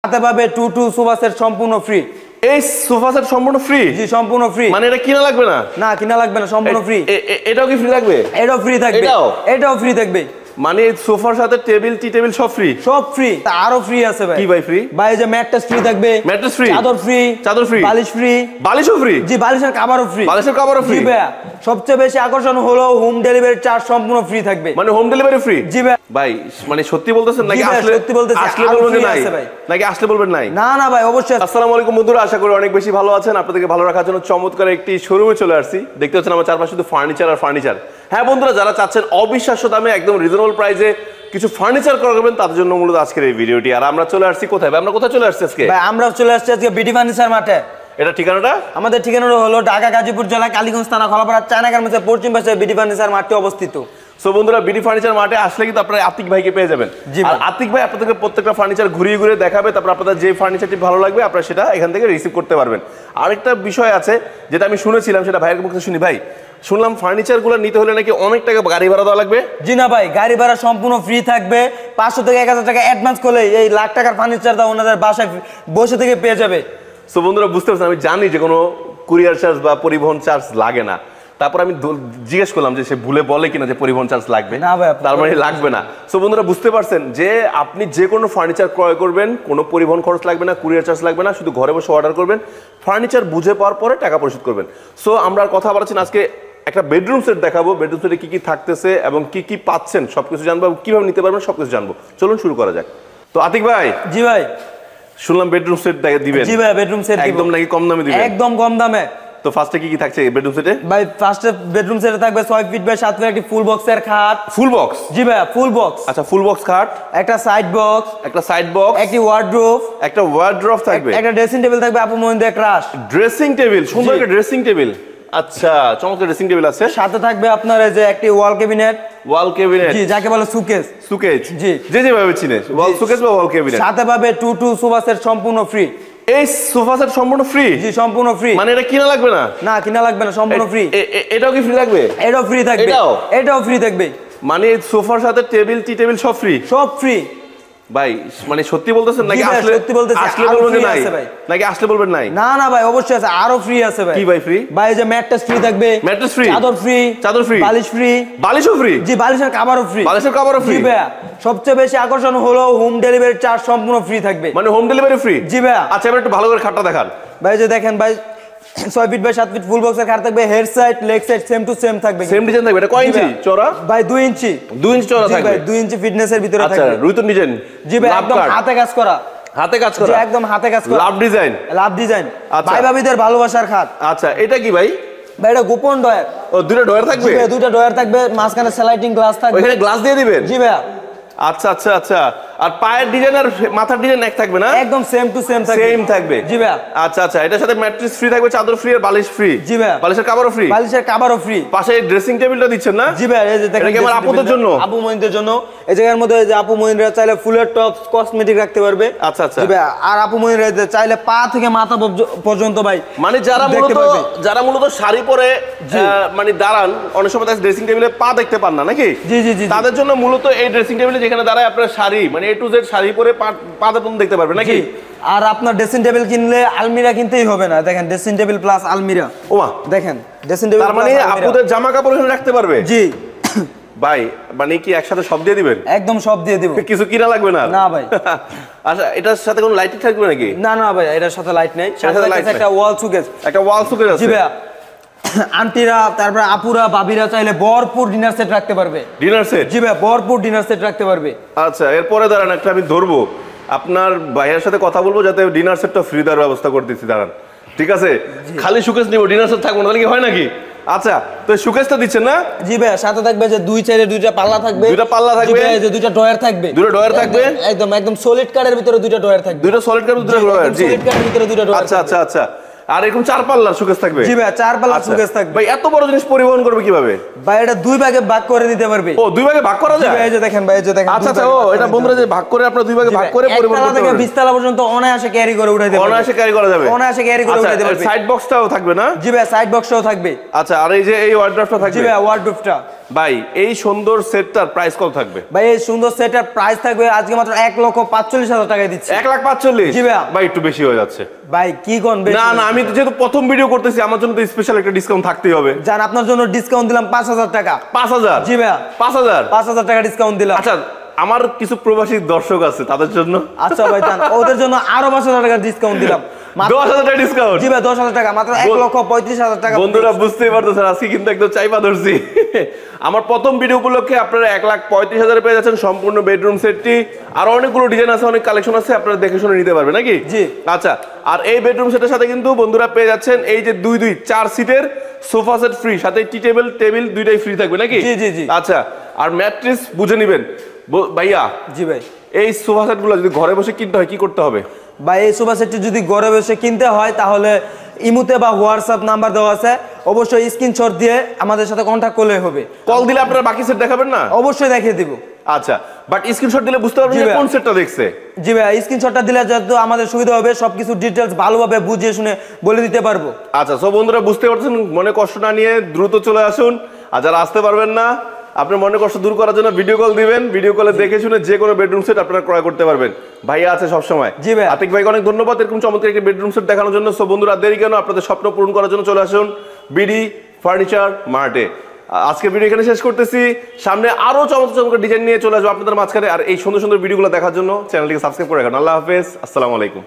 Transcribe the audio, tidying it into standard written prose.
হাতে পাবে 2 sofa set সম্পূর্ণ ফ্রি। এই সোফা সেট সম্পূর্ণ ফ্রি? জি সম্পূর্ণ ফ্রি। মানে এটা কিনা লাগবে না? না কিনা লাগবে না, সম্পূর্ণ ফ্রি। এটাও কি ফ্রি থাকবে? এটাও ফ্রি থাকবে। এটাও ফ্রি থাকবে। মানে সোফার সাথে টেবিল টি টেবিল সব ফ্রি? সব ফ্রি। আরো ফ্রি আছে ভাই। কি ভাই ফ্রি? ভাই যে ম্যাট্রেস ফ্রি থাকবে, ম্যাট্রেস ফ্রি, চাদর ফ্রি, চাদর ফ্রি, বালিশ ফ্রি। বালিশও ফ্রি? জি বালিশের কভারও ফ্রি। বালিশের কভারও ফ্রি? জি ভাই। সবচেয়ে বেশি আকর্ষণ হলো হোম ডেলিভারি চার্জ সম্পূর্ণ ফ্রি থাকবে। মানে হোম ডেলিভারি ফ্রি? জি ভাই। ভাই মানে সত্যি বলতেছেন নাকি আসলে? সত্যি বলতেছি। আসলে বলবেন নাই নাকি আসলে বলবেন নাই? না না ভাই অবশ্যই। আসসালামু আলাইকুম বন্ধুরা, আশা করি অনেক বেশি ভালো আছেন। আপনাদেরকে ভালো রাখার জন্য চমৎকার একটি শোরুমে চলে আসছি। দেখতে পাচ্ছেন আমার চারপাশে শুধু ফার্নিচার আর ফার্নিচার। হ্যাঁ বন্ধুরা, যারা চাচ্ছেন অবিশ্বাস্য দামে একদম রিজনেবল প্রাইসে কিছু ফার্নিচার করবেন তাদের জন্য মূলত আজকের এই ভিডিওটি। আর আমরা চলে আসছি কোথায়? আমরা কোথায় চলে আসছি আজকে? ভাই আমরা চলে আসছি আজকে বিডি ফার্নিচার মাঠে। এটা ঠিকানাটা? আমাদের ঠিকানাটা হলো ঢাকা গাজীপুর জেলা কালীগঞ্জ থানা খলাপাড়া চায়না গার্মেন্টসের পশ্চিম পাশে বিডি ফার্নিচার মাঠটি অবস্থিত। সো বন্ধুরা, বিডি ফার্নিচার মাঠে আসলে কিন্তু আপনারা আতিক ভাইকে পেয়ে যাবেন। আর আতিক ভাই আপনাদেরকে প্রত্যেকটা ফার্নিচার ঘুরিয়ে ঘুরিয়ে দেখাবে, তারপর আপনাদের যে ফার্নিচারটি ভালো লাগবে আপনারা সেটা এখান থেকে রিসিভ করতে পারবেন। আরেকটা বিষয় আছে যেটা আমি শুনেছিলাম, সেটা ভাইয়ের মুখে শুনি। ভাই শুনলাম ফার্নিচারগুলো নিতে হলে নাকি অনেক টাকা গাড়ি ভাড়া দেওয়া লাগবে? জি না ভাই, গাড়ি ভাড়া সম্পূর্ণ ফ্রি থাকবে। 500 থেকে 1000 টাকা অ্যাডভান্স করলে এই লাখ টাকার ফার্নিচার দাও ওনাদের বাসায় বসে থেকে পেয়ে যাবে। সো বন্ধুরা বুঝতে পারছেন, আমি জানি যে কোনো কুরিয়ার চার্জ বা পরিবহন চার্জ লাগে না। তারপর আমি জিজ্ঞেস করলাম যে সে ভুলে বলে কিনা যে পরিবহন চার্জ লাগবে। না ভাই, তার মানে লাগবে না। সো বন্ধুরা বুঝতে পারছেন যে আপনি যে কোনো ফার্নিচার ক্রয় করবেন, কোনো পরিবহন খরচ লাগবে না, কুরিয়ার চার্জ লাগবে না, শুধু ঘরে বসে অর্ডার করবেন, ফার্নিচার বুঝে পাওয়ার পরে টাকা পরিশোধ করবেন। সো আমরা আর কথা বলছি না, আজকে একটা বেডরুম সেট দেখাবো। বেডরুম সেটে কি কি থাকতেছে এবং কি কি পাচ্ছেন সবকিছু জানবো, কিভাবে নিতে পারবেন সবকিছু জানবো। চলুন শুরু করা যাক। তো আতিক ভাই। জি ভাই। শুনলাম বেডরুম সেট দিবেন? জি ভাই, বেডরুম সেট একদম নাকি কম দামে দিবেন? একদম কম দামে। তো ফার্স্টে কি কি থাকছে বেডরুম সেটে? ভাই ফার্স্টে বেডরুম সেটে থাকবে 6 ফিট বাই 7 ফিট একটি ফুল বক্সের খাট। Full box? জি ভাই ফুল বক্স। আচ্ছা ফুল বক্স খাট, একটা সাইড বক্স, একটি ওয়ার্ডরোব, একটা ওয়ার্ডরোব থাকবে, একটা ড্রেসিং টেবিল থাকবে আপু মহিন্দ্রা ক্রাশ। ড্রেসিং টেবিল, সুন্দর একটা ড্রেসিং টেবিল। আচ্ছা চমৎকার ড্রেসিং টেবিল আছে। সাথে থাকবে আপনার এই যে একটি ওয়াল ক্যাবিনেট। ওয়াল ক্যাবিনেট? জি, যাকে বলে সুকেস। সুকেস? জি যে যেভাবে চিনে ওয়াল সুকেস বা ওয়াল ক্যাবিনেট। সাথে পাবে 2 সোফা সেট সম্পূর্ণ ফ্রি। এই সোফা সেট সম্পূর্ণ ফ্রি? জি সম্পূর্ণ ফ্রি। মানে এটা কিনা লাগবে না? না কিনা লাগবে না, সম্পূর্ণ ফ্রি। এটাও কি ফ্রি থাকবে? এটাও ফ্রি থাকবে। এটাও ফ্রি থাকবে। মানে সোফার সাথে টেবিল টি টেবিল সব ফ্রি? সব ফ্রি। ভাই মানে সত্যি বলতেছেন নাকি আসলে? সত্যি বলতেছি। আসলে বলবেন নাই নাকি আসলে বলবেন নাই? না না ভাই অবশ্যই আছে, আরো ফ্রি আছে ভাই। কি ভাই ফ্রি? ভাই যে ম্যাট্রেস ফ্রি থাকবে, ম্যাট্রেস ফ্রি, চাদর ফ্রি, চাদর ফ্রি, বালিশ ফ্রি। বালিশও ফ্রি? জি বালিশের কভারও ফ্রি। বালিশের কভারও ফ্রি? জি ভাই। সবচেয়ে বেশি আকর্ষণ হলো হোম ডেলিভারি চার্জ সম্পূর্ণ ফ্রি থাকবে। মানে হোম ডেলিভারি ফ্রি? জি ভাই। আচ্ছা এবার একটু ভালো করে খাটটা দেখান। ভাই যে দেখেন ভাই 6 ফিট বাই 7 ফিট ফুল বক্সের খাট থাকবে, head side leg side same to same থাকবে। সেম ডিজাইন থাকবে। এটা কয় ইঞ্চি চওড়া? ভাই 2 ইঞ্চি। 2 ইঞ্চি চওড়া থাকবে? ভাই 2 ইঞ্চি ফিটনেসের ভিতরে থাকবে। আচ্ছা রুইতন ডিজাইন? জি ভাই একদম হাতে কাজ করা। হাতে কাজ করা? জি একদম হাতে কাজ করা। লাভ ডিজাইন? লাভ ডিজাইন। ভাই ভাবিদের ভালোবাসার খাট। আচ্ছা এটা কি ভাই? ভাই এটা গোপন ডয়ার। ও দুটো ডয়ার থাকবে? জি ভাই দুটো ডয়ার থাকবে, মাঝখানে স্লাইডিং গ্লাস থাকবে। ওখানে গ্লাস দিয়ে দিবেন? জি ভাই। আচ্ছা আচ্ছা আচ্ছা। আর পায়ের ডিজাইন আর মাথার ডিজাইন এক থাকবে না? একদম সেম টু সেম থাকবে। সেম থাকবে? জি ভাই। আচ্ছা আচ্ছা। এটার সাথে ম্যাট্রেস ফ্রি থাকবে, চাদর ফ্রি আর বালিশ ফ্রি? জি ভাই। বালিশের কভারও ফ্রি? বালিশের কভারও ফ্রি। পাশে ড্রেসিং টেবিলটা দিচ্ছেন না? জি ভাই। এই যে দেখেন এটা কি আমার আপুদের জন্য? আপু মহিন্দ্রার জন্য। এই জায়গার মধ্যে যে আপু মহিন্দ্রা চাইলে ফুলের টপস কসমেটিক রাখতে পারবে। আচ্ছা আচ্ছা। জি ভাই। আর আপু মহিন্দ্রা চাইলে পা থেকে মাথা পর্যন্ত ভাই মানে যারা মূলত শাড়ি পরে মানে দাঁড়ান, অনেক সময় ড্রেসিং টেবিলে পা দেখতে পান না নাকি? জি জি জি। তাদের জন্য মূলত এই ড্রেসিং টেবিলে যেখানে দাঁড়ায় আপনার শাড়ি মানে এ টু জেড শাড়ি পরে পা দেখতে পারবেন নাকি? আর আপনার ড্রেসিং টেবিল কিনলে আলমিরা কিনতেই হবে না। দেখেন ড্রেসিং টেবিল প্লাস আলমিরা। ওমা দেখেন ড্রেসিং টেবিল তার মানে আপুদের জামা কাপড় এখানে রাখতে পারবে? জি ভাই মানে কি একসাথে সব দিয়ে দিবেন? একদম সব দিয়ে দেব। কিছু কিনা লাগবে না? না ভাই। আচ্ছা এটার সাথে কোনো লাইট থাকবে নাকি? না না ভাই এটার সাথে লাইট নেই। সাথে একটা ওয়াল সুকেস। একটা ওয়াল সুকেস আছে? জি ভাই। আন্টিরা তারপর আপুরা ভাবিরা চাইলে ভরপুর ডিনার সেট রাখতে পারবে। Dinner set? জি ভাই ভরপুর ডিনার সেট রাখতে পারবে। আচ্ছা এরপরে দাঁড়ান একটা আমি ধরবো, আপনার ভাইয়ের সাথে কথা বলবো যাতে ডিনার সেটটা ফ্রি দেওয়ার ব্যবস্থা করে দিচ্ছি। দাঁড়ান ঠিক আছে, খালি সুকেস নিব ডিনার সেট থাকবো না, তাহলে কি হয় নাকি? আচ্ছা তো সুকেসটা দিচ্ছেন না? জি ভাই। সাথে থাকবে যে দুই সাইডে দুইটা পাল্লা থাকবে। দুইটা পাল্লা থাকবে? যে দুইটা ডয়ার থাকবে। দুটো ডয়ার থাকবে? একদম একদম সলিড কার্ডের ভিতরে দুইটা ডয়ার থাকবে। দুইটা সলিড কার্ডের ভিতরে ডয়ার? জি সলিড কার্ডের ভিতরে দুইটা ডয়ার। আচ্ছা আচ্ছা আচ্ছা। আর এরকম 4 পাল্লার সুকেস থাকবে? জি ভাই 4 পাল্লার সুকেস থাকবে। ভাই এত বড় জিনিস পরিবহন করবে কিভাবে? ভাই এটা দুই ভাগে ভাগ করে দিতে পারবে। ও দুই ভাগে ভাগ করা যায়? ভাই এই যে দেখেন, ভাই এই যে দেখেন। আচ্ছা আচ্ছা। ও এটা বন্ধুরা যে ভাগ করে আপনারা দুই ভাগে ভাগ করে পরিবহন করতে পারবেন? 20 তলা পর্যন্ত অনায়াসে ক্যারি করে উঠাইতে পারবে। অনায়াসে ক্যারি করা যাবে? অনায়াসে ক্যারি করে উঠাইতে পারবে। সাইড বক্সটাও থাকবে না? জি ভাই সাইড বক্সটাও থাকবে। আচ্ছা আর এই যে এই ওয়ার্ডরোবটা থাকবে? জি ভাই ওয়ার্ডরোবটা। ভাই এই সুন্দর সেটটার প্রাইস কত থাকবে? ভাই এই সুন্দর সেটের প্রাইস থাকবে আজকে মাত্র 1,45,000 টাকায় দিচ্ছি। 1,45,000? জি ভাইয়া। ভাই একটু বেশি হয়ে যাচ্ছে। ভাই কি কোন না না, আমি তো যেহেতু প্রথম ভিডিও করতেছি, আমার জন্য তো স্পেশাল একটা ডিসকাউন্ট থাকতেই হবে। জান আপনার জন্য ডিসকাউন্ট দিলাম 5,000 টাকা। 5,000? জি ভাইয়া। 5,000? 5,000 টাকা ডিসকাউন্ট দিলাম। আচ্ছা, আমার কিছু প্রবাসী দর্শক আছে তাদের জন্য। আচ্ছা ভাই জান, ওদের জন্য আরো 5,000 টাকা ডিসকাউন্ট দিলাম। 10,000 টাকা ডিসকাউন্ট? জি ভাই 10,000 টাকা, মাত্র 1,35,000 টাকা। বন্ধুরা বুঝতেই পারতেছেন আজকে কিন্তু একদম চাইপা ধরছি। আমার প্রথম ভিডিও উপলক্ষে আপনারা 1,35,000 পেয়ে যাচ্ছেন সম্পূর্ণ বেডরুম সেটটি। আর অনেকগুলো ডিজাইন আছে, অনেক কালেকশন আছে, আপনারা দেখে শুনে নিতে পারবেন নাকি? জি। আচ্ছা, আর এই বেডরুম সেটের সাথে কিন্তু বন্ধুরা পেয়ে যাচ্ছেন এই যে 4 সিটের সোফা সেট ফ্রি, সাথে টি টেবিল দুইটাই ফ্রি থাকবে নাকি? জি জি জি। আচ্ছা, আর ম্যাট্রেস বুঝে নেবেন ভাইয়া। জি ভাই। এই সোফা সেটগুলো যদি ঘরে বসে কিনতে হয় কি করতে হবে? ভাই এই সোফা সেটটি যদি ঘরে বসে কিনতে হয় তাহলে ইমুতে বা হোয়াটসঅ্যাপ নাম্বার দেওয়া আছে, অবশ্যই স্ক্রিনশট দিয়ে আমাদের সাথে কন্ট্যাক্ট করলে হবে। কল দিলে আপনারা বাকি সেট দেখাবেন না? অবশ্যই দেখিয়ে দিব। আচ্ছা, বাট স্ক্রিনশট দিলে বুঝতে পারবেন যে কোন সেটটা দেখছে। জি ভাই, স্ক্রিনশটটা দিলে যত আমাদের সুবিধা হবে, সবকিছু ডিটেইলস ভালোভাবে বুঝিয়ে শুনে বলে দিতে পারবো। আচ্ছা, সো বন্ধুরা বুঝতে পারছেন, মনে কষ্ট না নিয়ে দ্রুত চলে আসুন। আর যারা আসতে পারবেন না, আপনার মনে কষ্ট দূর করার জন্য ভিডিও কল দিবেন, ভিডিও কলে দেখে শুনে যে কোনো বেডরুম সেট আপনারা ক্রয় করতে পারবেন। ভাইয়া আছে সব সময়। জি ভাই। আতিক ভাইকে অনেক ধন্যবাদ এরকম চমৎকার একটি বেডরুম সেট দেখানোর জন্য। সো বন্ধুরা দেরি কেন, আপনাদের স্বপ্ন পূরণ করার জন্য চলে আসুন বিডি ফার্নিচার মার্টে। আজকের ভিডিও এখানে শেষ করতেছি, সামনে আরো চমৎকার ডিজাইন নিয়ে চলে আসবো আপনাদের মাঝখানে। আর এই সুন্দর সুন্দর ভিডিওগুলো দেখার জন্য চ্যানেলটিকে সাবস্ক্রাইব করে রাখুন। আল্লাহ হাফেজ, আসসালামু আলাইকুম।